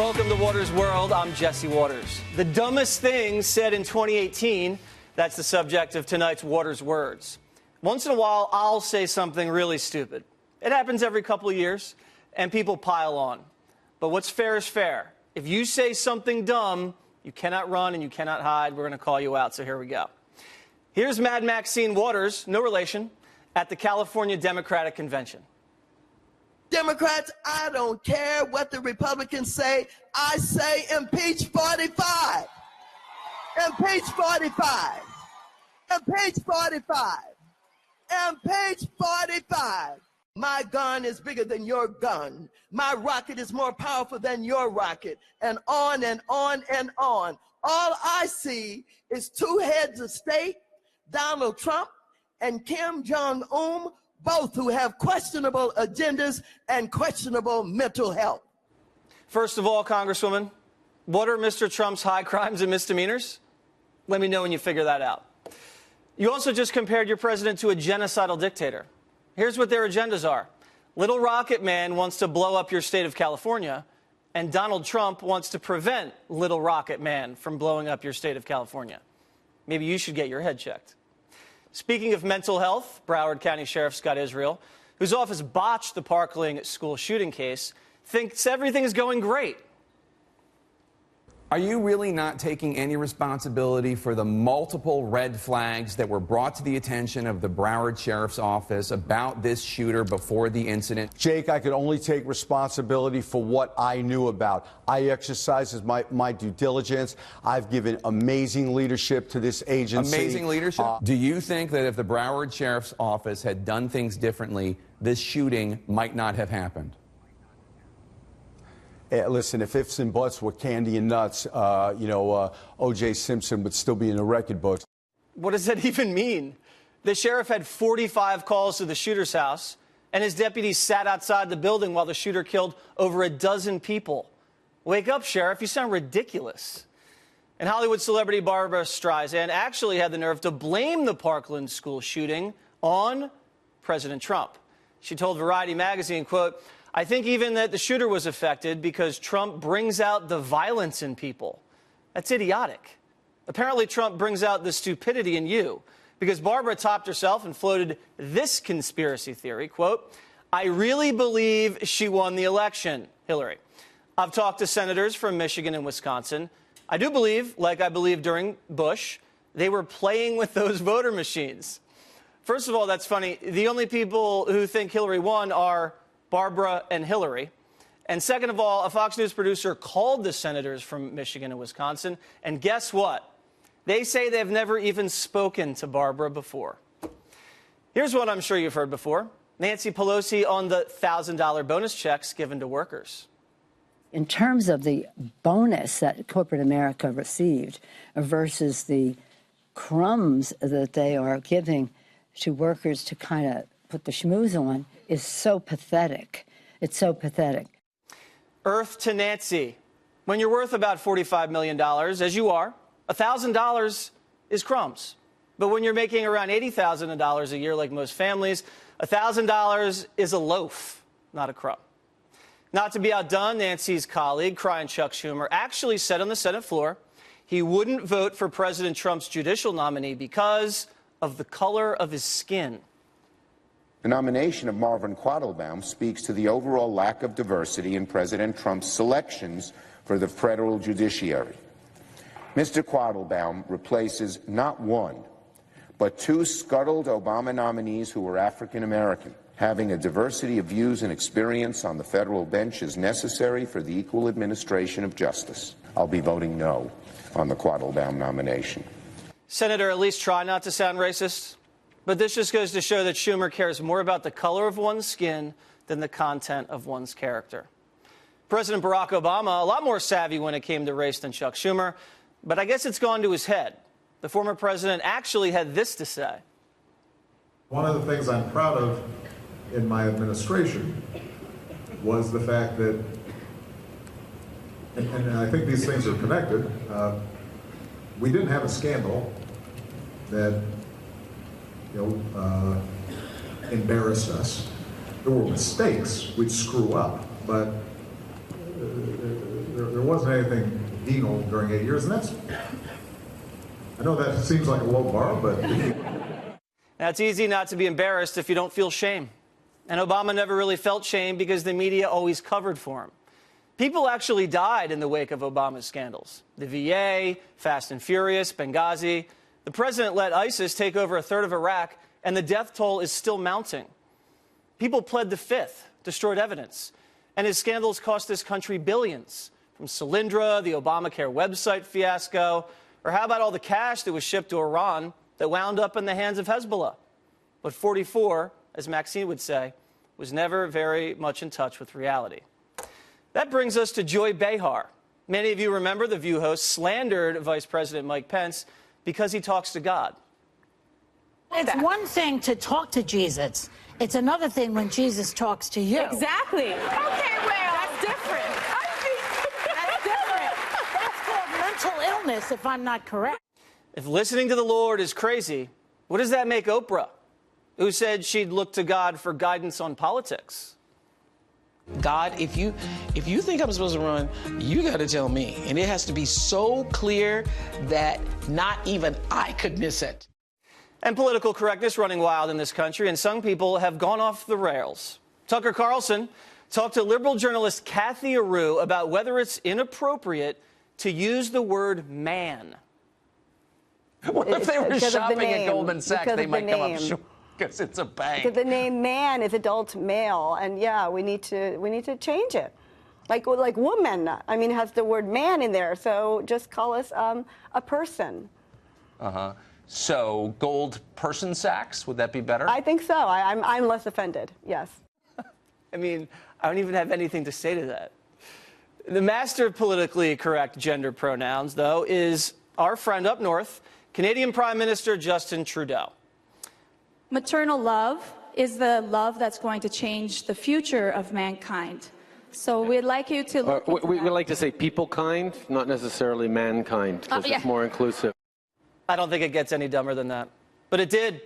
Welcome to Waters World. I'm Jesse Waters. The dumbest thing said in 2018, that's the subject of tonight's Waters Words. Once in a while, I'll say something really stupid. It happens every couple of years, and people pile on. But what's fair is fair. If you say something dumb, you cannot run and you cannot hide. We're going to call you out, so here we go. Here's Mad Maxine Waters, no relation, at the California Democratic Convention. Democrats, I don't care what the Republicans say. I say impeach 45. Impeach 45. Impeach 45. Impeach 45. My gun is bigger than your gun. My rocket is more powerful than your rocket. And on and on and on. All I see is two heads of state, Donald Trump and Kim Jong-un, both who have questionable agendas and questionable mental health. First of all, Congresswoman, what are Mr. Trump's high crimes and misdemeanors? Let me know when you figure that out. You also just compared your president to a genocidal dictator. Here's what their agendas are. Little Rocket Man wants to blow up your state of California, and Donald Trump wants to prevent Little Rocket Man from blowing up your state of California. Maybe you should get your head checked. Speaking of mental health, Broward County Sheriff Scott Israel, whose office botched the Parkland school shooting case, thinks everything is going great. Are you really not taking any responsibility for the multiple red flags that were brought to the attention of the Broward Sheriff's Office about this shooter before the incident? Jake, I could only take responsibility for what I knew about. I exercised my due diligence. I've given amazing leadership to this agency. Amazing leadership? Do you think that if the Broward Sheriff's Office had done things differently, this shooting might not have happened? Listen, if ifs and buts were candy and nuts, O.J. Simpson would still be in the record books. What does that even mean? The sheriff had 45 calls to the shooter's house, and his deputies sat outside the building while the shooter killed over a dozen people. Wake up, Sheriff. You sound ridiculous. And Hollywood celebrity Barbra Streisand actually had the nerve to blame the Parkland school shooting on President Trump. She told Variety magazine, quote, "I think even that the shooter was affected because Trump brings out the violence in people." That's idiotic. Apparently, Trump brings out the stupidity in you, because Barbara topped herself and floated this conspiracy theory, quote, "I really believe she won the election, Hillary. I've talked to senators from Michigan and Wisconsin. I do believe, like I believed during Bush, they were playing with those voter machines." First of all, that's funny. The only people who think Hillary won are Barbara and Hillary. And second of all, a Fox News producer called the senators from Michigan and Wisconsin, and guess what? They say they've never even spoken to Barbara before. Here's what I'm sure you've heard before. Nancy Pelosi on the $1,000 bonus checks given to workers. In terms of the bonus that corporate America received versus the crumbs that they are giving to workers to kind of put the schmooze on, is so pathetic. It's so pathetic. Earth to Nancy. When you're worth about $45 million, as you are, $1,000 is crumbs. But when you're making around $80,000 a year, like most families, $1,000 is a loaf, not a crumb. Not to be outdone, Nancy's colleague, crying Chuck Schumer, actually said on the Senate floor he wouldn't vote for President Trump's judicial nominee because of the color of his skin. The nomination of Marvin Quattlebaum speaks to the overall lack of diversity in President Trump's selections for the federal judiciary. Mr. Quattlebaum replaces not one, but two scuttled Obama nominees who were African American. Having a diversity of views and experience on the federal bench is necessary for the equal administration of justice. I'll be voting no on the Quattlebaum nomination. Senator, at least try not to sound racist. But this just goes to show that Schumer cares more about the color of one's skin than the content of one's character. President Barack Obama, a lot more savvy when it came to race than Chuck Schumer, but I guess it's gone to his head. The former president actually had this to say. One of the things I'm proud of in my administration was the fact that, and I think these things are connected, we didn't have a scandal that embarrassed us. There were mistakes we'd screw up, but there wasn't anything venal during 8 years, and that's, I know that seems like a low bar, but... Now, it's easy not to be embarrassed if you don't feel shame. And Obama never really felt shame because the media always covered for him. People actually died in the wake of Obama's scandals. The VA, Fast and Furious, Benghazi. The president let ISIS take over a third of Iraq, and the death toll is still mounting. People pled the Fifth, destroyed evidence, and his scandals cost this country billions, from Solyndra, the Obamacare website fiasco, or how about all the cash that was shipped to Iran that wound up in the hands of Hezbollah? But 44, as Maxine would say, was never very much in touch with reality. That brings us to Joy Behar. Many of you remember the View host slandered Vice President Mike Pence because he talks to God. It's one thing to talk to Jesus. It's another thing when Jesus talks to you. Exactly. Okay, well, that's different. That's different. That's called mental illness, if I'm not correct. If listening to the Lord is crazy, what does that make Oprah, who said she'd look to God for guidance on politics? God, if you think I'm supposed to run, you got to tell me. And it has to be so clear that not even I could miss it. And political correctness running wild in this country, and some people have gone off the rails. Tucker Carlson talked to liberal journalist Kathy Aru about whether it's inappropriate to use the word man. What if they were shopping at Goldman Sachs? They might come up short because it's a bank. Because the name man is adult male, and yeah, we need to change it. Like woman, I mean, has the word man in there, so just call us a person. So gold person Sachs, would that be better? I think so. I'm less offended. Yes. I mean, I don't even have anything to say to that. The master of politically correct gender pronouns, though, is our friend up north, Canadian Prime Minister Justin Trudeau. Maternal love is the love that's going to change the future of mankind. So we'd like you to look into we that. like to say people kind, not necessarily mankind, because it's more inclusive. I don't think it gets any dumber than that. But it did.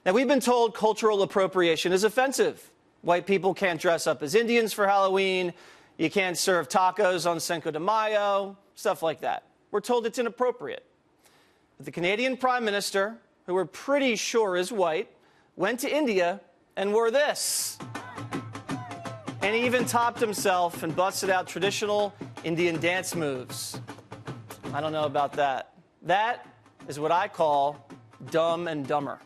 Now, we've been told cultural appropriation is offensive. White people can't dress up as Indians for Halloween. You can't serve tacos on Cinco de Mayo, stuff like that. We're told it's inappropriate. But the Canadian Prime Minister, who we're pretty sure is white, went to India and wore this. And he even topped himself and busted out traditional Indian dance moves. I don't know about that. That is what I call dumb and dumber.